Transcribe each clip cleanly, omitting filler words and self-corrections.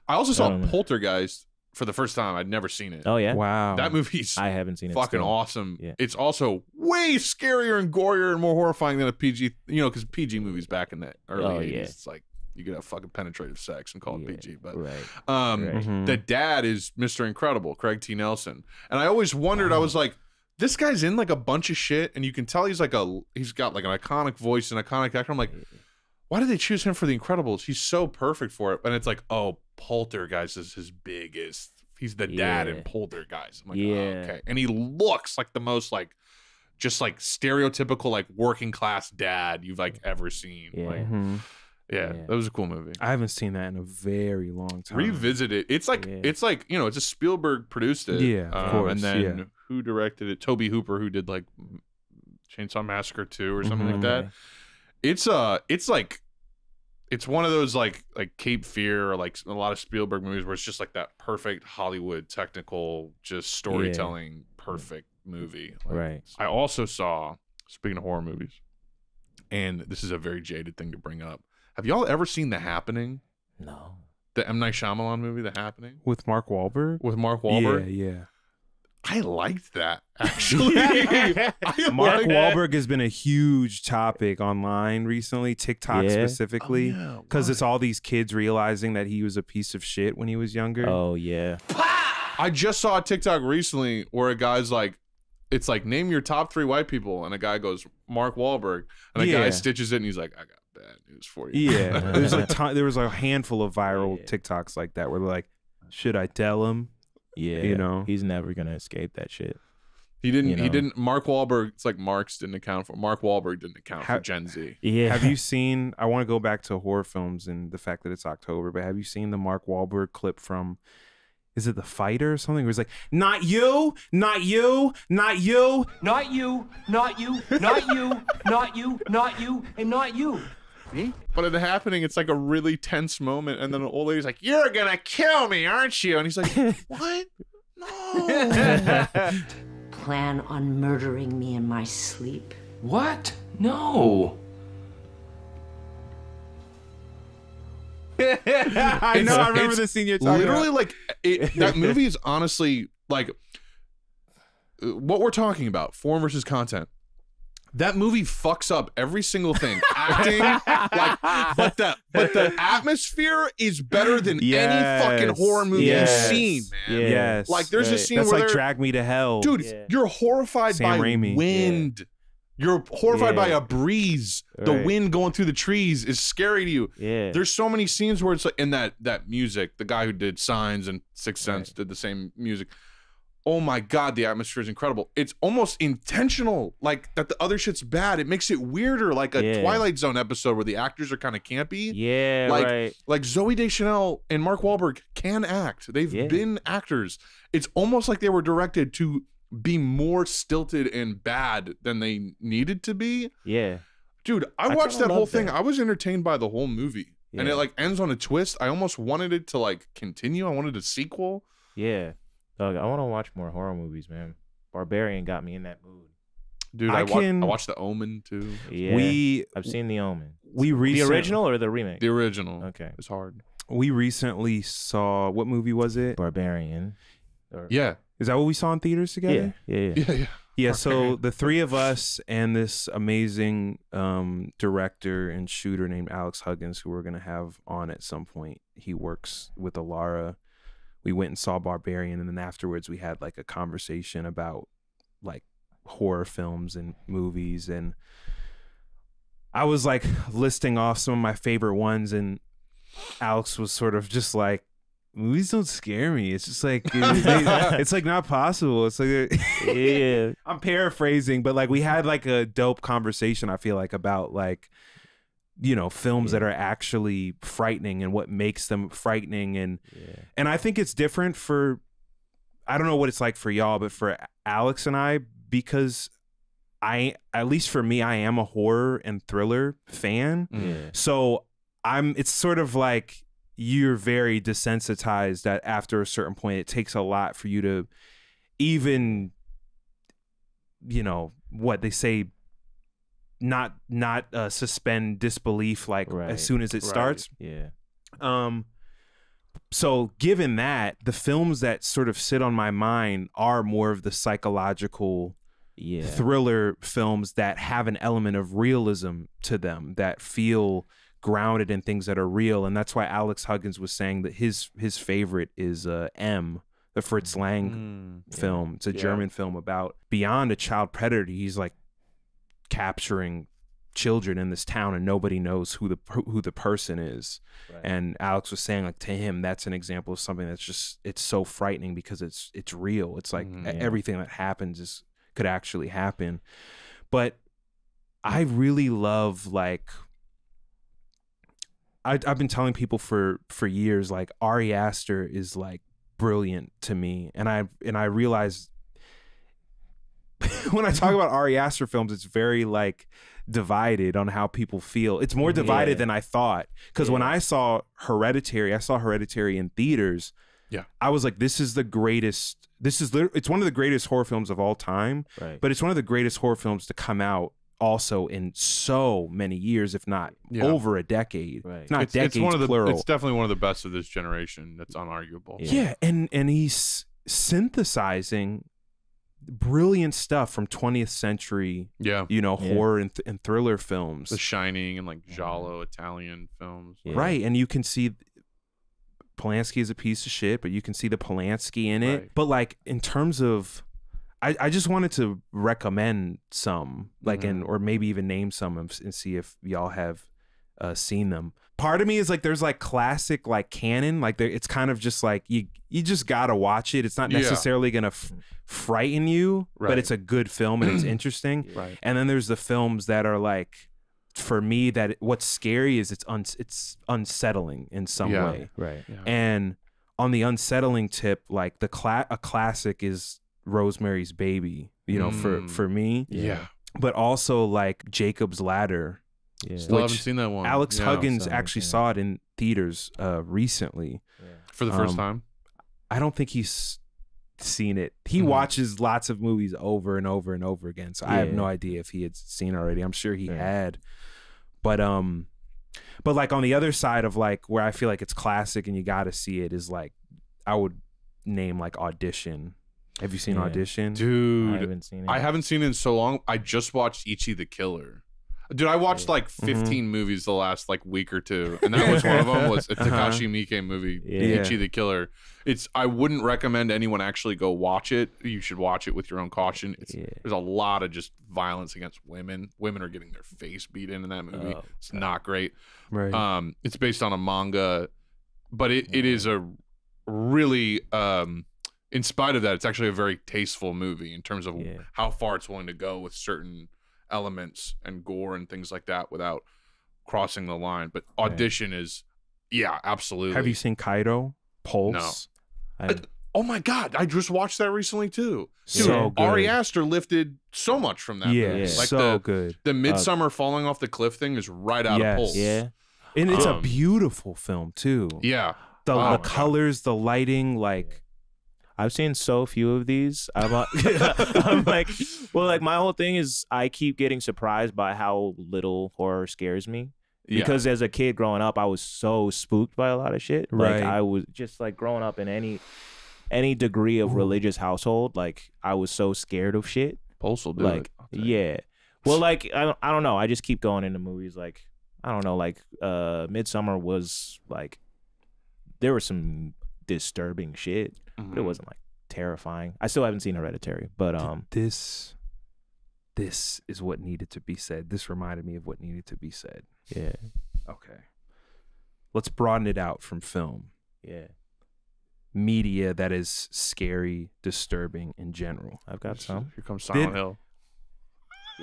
I also saw Poltergeist for the first time. I'd never seen it. Oh yeah, wow. That movie's I haven't seen it. Fucking still. awesome. Yeah. It's also way scarier and gorier and more horrifying than a PG. You know, because PG movies back in the early 80s, it's like you could have fucking penetrative sex and call it PG. But the dad is Mr. Incredible, Craig T. Nelson, and I always wondered. I was like, this guy's in like a bunch of shit, and you can tell he's got like an iconic voice, an iconic actor. I'm like, why did they choose him for The Incredibles? He's so perfect for it. And it's like, oh, Poltergeist is his biggest. He's the dad in Poltergeist. I'm like, oh, okay. And he looks like the most like, just like stereotypical like working class dad you've like ever seen. That was a cool movie. I haven't seen that in a very long time. Revisit it. It's like you know, it's a Spielberg produced it. Yeah, of course. And then who directed it? Toby Hooper, who did like Chainsaw Massacre 2 or something like that. It's like it's one of those like Cape Fear or like a lot of Spielberg movies where it's just like that perfect Hollywood technical just storytelling perfect movie. Like, I also saw, speaking of horror movies, and this is a very jaded thing to bring up. Have y'all ever seen The Happening? No. The M. Night Shyamalan movie, The Happening? With Mark Wahlberg? With Mark Wahlberg? Yeah. I liked that, actually. Mark Wahlberg has been a huge topic online recently, TikTok specifically, because it's all these kids realizing that he was a piece of shit when he was younger. Oh, yeah. I just saw a TikTok recently where a guy's like, it's like, name your top 3 white people, and a guy goes, Mark Wahlberg, and a guy stitches it, and he's like, I got bad news for you. Yeah, there was a handful of viral TikToks like that where they're like, should I tell him? Yeah, you know, he's never gonna escape that shit. He didn't. You know? He didn't. Mark Wahlberg. It's like Marx didn't account for. Mark Wahlberg didn't account for Gen Z. Yeah. Have you seen? I want to go back to horror films and the fact that it's October, but have you seen the Mark Wahlberg clip from? Is it The Fighter or something? Where he's like, not you, not you, not you, not you, not you, not you, not you, not you, and not you. But at The Happening, it's like a really tense moment, and then an old lady's like, "You're gonna kill me, aren't you?" And he's like, "What? No." Plan on murdering me in my sleep. What? No. I know. I remember the scene you're talking literally about. Like that movie is honestly like what we're talking about: form versus content. That movie fucks up every single thing. Acting, like, but the atmosphere is better than any fucking horror movie you've seen, man. Yes, like there's a scene that's where like Drag Me to Hell, dude. You're horrified Sam by Raimi. wind. You're horrified by a breeze. The wind going through the trees is scary to you. There's so many scenes where it's like, and that music. The guy who did Signs and Sixth Sense did the same music. Oh my God, the atmosphere is incredible. It's almost intentional, like that the other shit's bad. It makes it weirder, like a Twilight Zone episode where the actors are kind of campy. Yeah, like Zooey Deschanel and Mark Wahlberg can act. They've been actors. It's almost like they were directed to be more stilted and bad than they needed to be. Yeah. Dude, I watched that whole thing. I was entertained by the whole movie. And it like ends on a twist. I almost wanted it to like continue. I wanted a sequel. Yeah. Doug, I want to watch more horror movies, man. Barbarian got me in that mood. Dude, I watched The Omen too. Yeah, I've seen The Omen. The original or the remake? The original. Okay. It's hard. We recently saw, what movie was it? Barbarian. Yeah. Is that what we saw in theaters together? Yeah. So the three of us and this amazing director and shooter named Alex Huggins, who we're going to have on at some point. He works with Alara. We went and saw Barbarian, and then afterwards we had like a conversation about like horror films and movies, and I was like listing off some of my favorite ones, and Alex was sort of just like, movies don't scare me. It's just like it's like not possible. It's like I'm paraphrasing, but like we had like a dope conversation, I feel like, about like, you know, films that are actually frightening and what makes them frightening. And I think it's different for, I don't know what it's like for y'all, but for Alex and I, because at least for me, I am a horror and thriller fan. So it's sort of like you're very desensitized that after a certain point, it takes a lot for you to even, you know, what they say, not suspend disbelief like as soon as it starts. So given that, the films that sort of sit on my mind are more of the psychological thriller films that have an element of realism to them, that feel grounded in things that are real. And that's why Alex Huggins was saying that his favorite is M, the Fritz Lang film. It's a German film about beyond a child predator. He's like capturing children in this town and nobody knows who the person is. Right. And Alex was saying, like, to him, that's an example of something that's just, it's so frightening because it's real. It's like everything that happens could actually happen. But I really love, like, I've been telling people for years, like, Ari Aster is like brilliant to me, and I realize when I talk about Ari Aster films, it's very like divided on how people feel. It's more divided than I thought, because when I saw Hereditary in theaters. Yeah, I was like, this is the greatest. It's one of the greatest horror films of all time. Right. But it's one of the greatest horror films to come out also in so many years, if not over a decade. Right. If not decades, plural. It's definitely one of the best of this generation. That's unarguable. Yeah, and he's synthesizing brilliant stuff from 20th century, horror and thriller films. The Shining and like giallo Italian films. Yeah. Right, and you can see Polanski is a piece of shit, but you can see the Polanski in it. Right. But like, in terms of, I just wanted to recommend some, like, or maybe even name some and see if y'all have seen them. Part of me is like, there's like classic like canon, like it's kind of just like you just gotta watch it. It's not necessarily gonna frighten you, but it's a good film and it's interesting. Right. And then there's the films that are like, for me, that what's scary is it's unsettling in some way. Right. Yeah. And on the unsettling tip, like a classic is Rosemary's Baby, for me. Yeah. But also like Jacob's Ladder. Yeah. Still haven't seen that one. Alex Huggins actually saw it in theaters recently. Yeah. For the first time? I don't think he's seen it. He watches lots of movies over and over and over again. So I have no idea if he had seen it already. I'm sure he had. But like on the other side of like where I feel like it's classic and you got to see it is like, I would name like Audition. Have you seen Audition? Dude, I haven't seen it in so long. I just watched Ichi the Killer. Dude, I watched like 15 movies the last like week or two, and that was one of them. Was a Takashi Miike movie, Ichi the Killer. I wouldn't recommend anyone actually go watch it. You should watch it with your own caution. There's a lot of just violence against women. Women are getting their face beat in that movie. It's not great. Right. It's based on a manga, but it is a really in spite of that, it's actually a very tasteful movie in terms of how far it's willing to go with certain elements and gore and things like that without crossing the line. But Audition is absolutely. Have you seen Kaido? Pulse? No. Oh my god, I just watched that recently too. Dude, so good. Ari Aster lifted so much from that movie. Like so good. The Midsummer falling off the cliff thing is right out of Pulse. Yeah. And it's a beautiful film too. Yeah. The colors, the lighting, like I've seen so few of these. I'm like, well, like my whole thing is I keep getting surprised by how little horror scares me. Because as a kid growing up, I was so spooked by a lot of shit. Like I was just like growing up in any degree of religious household, like I was so scared of shit. Pulse will do like, it. Yeah. Well, like I don't know. I just keep going into movies. Like I don't know. Like Midsummer was like there was some disturbing shit. But it wasn't like terrifying. I still haven't seen Hereditary, but this is what needed to be said. This reminded me of what needed to be said. Yeah. Okay. Let's broaden it out from film. Yeah. Media that is scary, disturbing in general. I've got some. Here comes Silent Hill.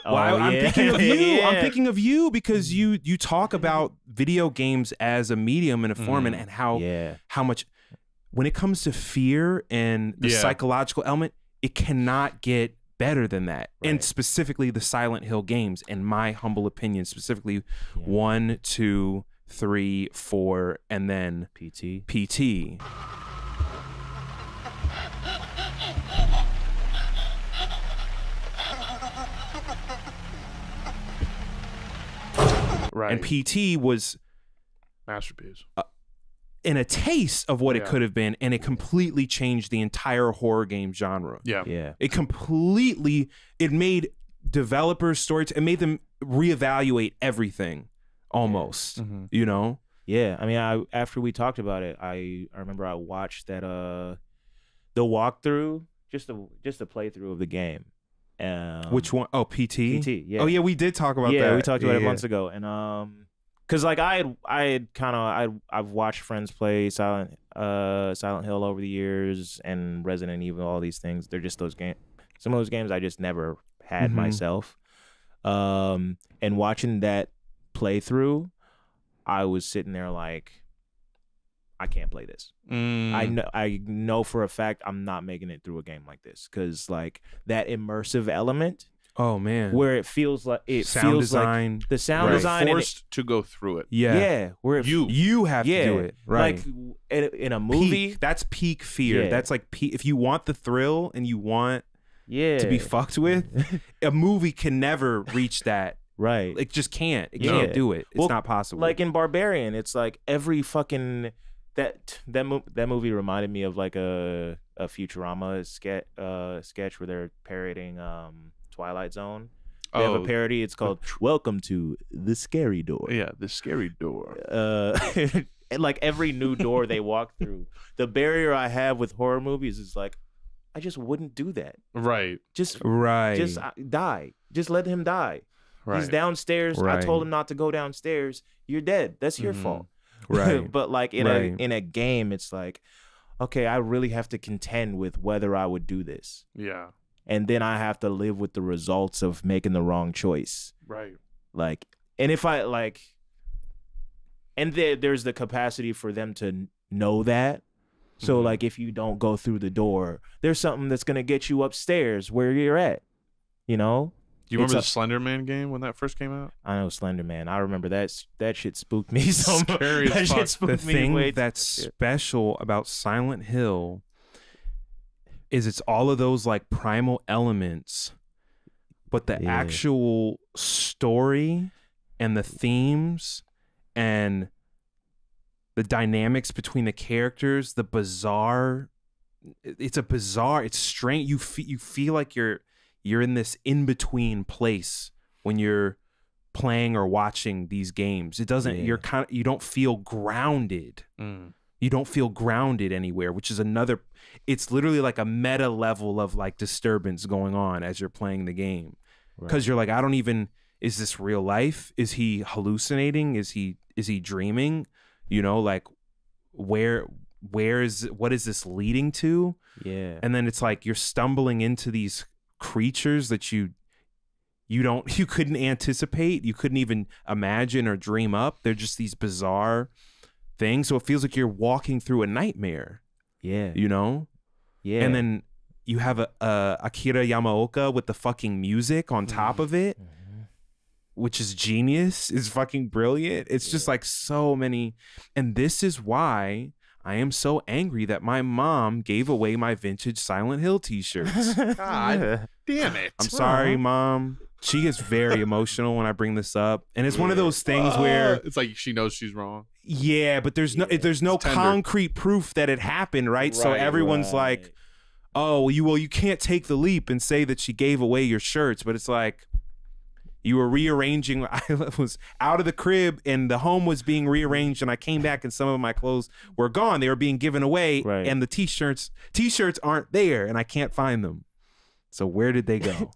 Well, I'm thinking of you. I'm thinking of you because you talk about video games as a medium and a form and how much. When it comes to fear and the psychological element, it cannot get better than that. Right. And specifically the Silent Hill games, in my humble opinion, specifically 1, 2, 3, 4, and then PT. Right. And PT was masterpiece. and a taste of what it could have been, and it completely changed the entire horror game genre. Yeah. It made developers, stories, it made them reevaluate everything almost, you know? Yeah. I mean, after we talked about it, I remember I watched that the walkthrough, just a playthrough of the game. Which one? Oh, PT? PT, yeah. Oh yeah, we did talk about that. Yeah, we talked about it months ago. And because like I've watched friends play Silent Hill over the years and Resident Evil, all these things. They're just those games. Some of those games I just never had myself. And watching that playthrough, I was sitting there like, I can't play this. I know for a fact I'm not making it through a game like this, because like that immersive element. Oh man, where it feels like sound design, like the sound design, forced to go through it. Yeah, where you have to do it right. Like in a movie, that's peak fear. That's like if you want the thrill and you want to be fucked with, a movie can never reach that. Right, it just can't. It can't do it. It's not possible. Like in Barbarian, it's like every fucking that movie reminded me of like a Futurama sketch where they're parodying Twilight Zone. They have a parody. It's called "Welcome to the Scary Door." Yeah, the scary door. And like every new door they walk through, the barrier I have with horror movies is like, I just wouldn't do that. Right. Just die. Just let him die. Right. He's downstairs. Right. I told him not to go downstairs. You're dead. That's your fault. Right. But like in a game, it's like, okay, I really have to contend with whether I would do this. Yeah. And then I have to live with the results of making the wrong choice. Right. Like, and if I like, and there's the capacity for them to know that. So like, if you don't go through the door, there's something that's gonna get you upstairs where you're at. You know. Do you remember the Slender Man game when that first came out? I know Slender Man. I remember that shit spooked me so much. Scary as fuck. The thing that's special about Silent Hill is it's all of those like primal elements, but the actual story and the themes and the dynamics between the characters, it's strange. You feel like you're in this in-between place when you're playing or watching these games. It doesn't, you don't feel grounded. You don't feel grounded anywhere, which is it's literally like a meta level of like disturbance going on as you're playing the game. Because you're like, is this real life? Is he hallucinating? Is he dreaming? You know, like what is this leading to? Yeah. And then it's like you're stumbling into these creatures that you couldn't anticipate, you couldn't even imagine or dream up. They're just these bizarre things, so it feels like you're walking through a nightmare. You know. And then you have a Akira Yamaoka with the fucking music on top of it, which is genius, is fucking brilliant. It's just like so many, and this is why I am so angry that my mom gave away my vintage Silent Hill t-shirts. God damn it. I'm sorry, Mom. She gets very emotional when I bring this up. And it's one of those things where it's like she knows she's wrong. Yeah, but there's no concrete proof that it happened, right? So everyone's like, oh, you can't take the leap and say that she gave away your shirts, but it's like, you were rearranging. I was out of the crib and the home was being rearranged, and I came back and some of my clothes were gone. They were being given away, and the t-shirts aren't there, and I can't find them. So where did they go?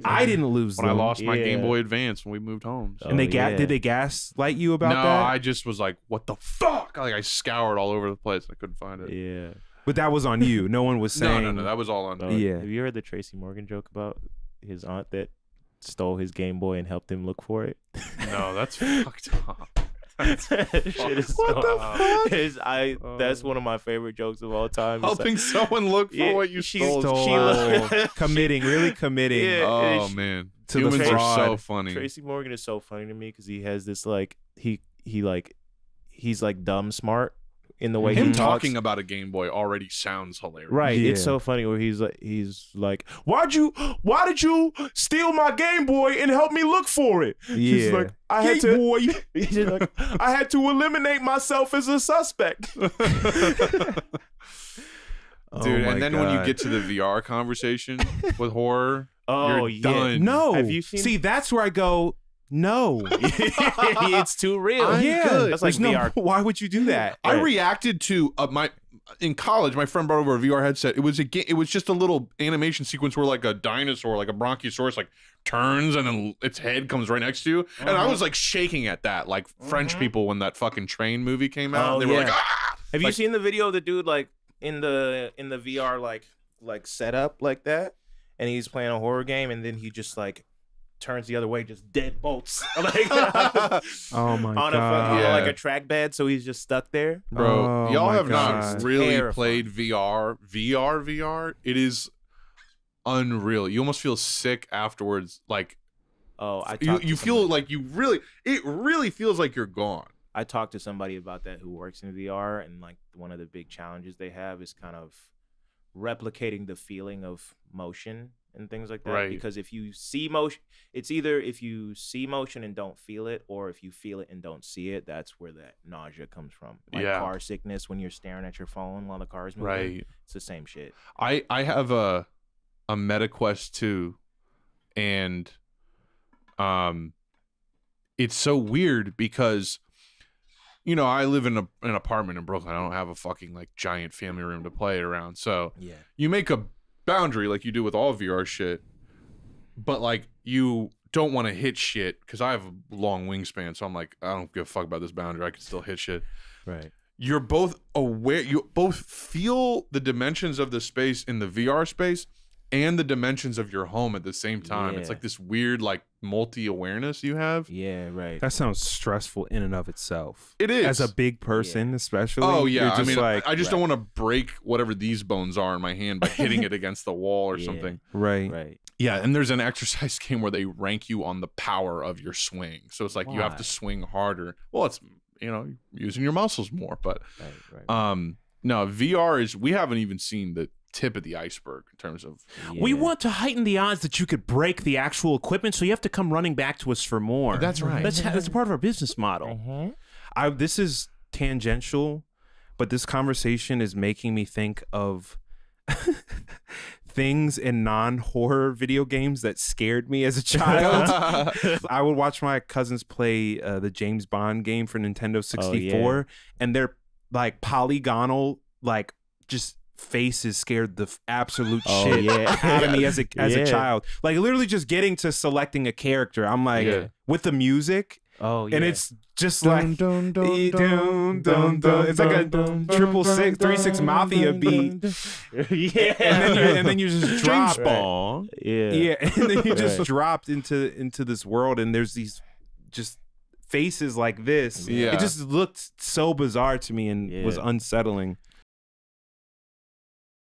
I didn't lose them. I lost my Game Boy Advance when we moved home. So. And did they gaslight you about that? No, I just was like, what the fuck? Like I scoured all over the place. I couldn't find it. Yeah. But that was on you. No one was saying. No. That was all on me. Have you heard the Tracy Morgan joke about his aunt that stole his Game Boy and helped him look for it? No, that's fucked up. That's one of my favorite jokes of all time. Helping someone look for what you stole. Really committing. Yeah, oh man, humans are so funny. Tracy Morgan is so funny to me because he has this like he's like dumb smart, in the way him he talking talks. about a Game Boy already sounds hilarious. Right, Yeah. it's so funny where he's like, why did you steal my Game Boy and help me look for it? He's like, I had to he's like, I had to eliminate myself as a suspect. Dude, and then when you God. get to the VR conversation with horror, you're yeah. done. No. Have you seen- See, that's where I go, no. It's too real. I'm good. That's like There's VR. why would you do that? I reacted to in college. My friend brought over a VR headset. It was it was just a little animation sequence where like a dinosaur, like a bronchiosaurus, like turns and then its head comes right next to you. And I was like shaking at that, like French people when that fucking Train movie came out. Oh, They were yeah. like, ah! Have you Like- seen the video of the dude like in the VR like setup like that, and he's playing a horror game, and then he just like turns the other way, just dead bolts like Oh my on God. Yeah. like a trackbed, so he's just stuck there. Bro, Oh y'all my have not God. really Terrifying. played VR. It is unreal. You almost feel sick afterwards. Like Oh, you feel like it really feels like you're gone. I talked to somebody about that who works in VR, and like one of the big challenges they have is kind of replicating the feeling of motion and things like that. Right. Because if you see motion, it's either if you see motion and don't feel it, or if you feel it and don't see it, that's where that nausea comes from. Like Yeah. car sickness when you're staring at your phone while the car is moving. Right. It's the same shit. I have a MetaQuest 2, and it's so weird because I live in an apartment in Brooklyn. I don't have a fucking like giant family room to play it around. So Yeah. you make a boundary like you do with all VR shit, but like you don't want to hit shit because I have a long wingspan. So I'm like, I don't give a fuck about this boundary. I can still hit shit. Right. You're both aware. You both feel the dimensions of the space in the VR space and the dimensions of your home at the same time. It's Yeah. like this weird like multi-awareness you have. Yeah. Right. That sounds stressful in and of itself. It is. As a big person, especially. Oh yeah, You're I just mean, like, I just don't want to break whatever these bones are in my hand by hitting it against the wall or Yeah. something. right. Right. Yeah, and there's an exercise game where they rank you on the power of your swing. So it's like you have Why? to swing harder. Well, it's using your muscles more, but Right. no, VR is we haven't even seen the tip of the iceberg in terms of We Yeah. want to heighten the odds that you could break the actual equipment, so you have to come running back to us for more. That's right. That's part of our business model. This is tangential, but this conversation is making me think of things in non-horror video games that scared me as a child. I would watch my cousins play the James Bond game for Nintendo 64, and their like polygonal, like just faces scared the absolute shit out of me as a child. Like literally just getting to selecting a character, I'm like with the music. Oh yeah. And it's just like dun, dun, dun, dun, dun. It's like a 666 Mafia beat. yeah. And then you just drop. Bond. Yeah. Yeah, and then you just dropped into this world, and there's these just faces like this. Yeah. It just looked so bizarre to me and was unsettling.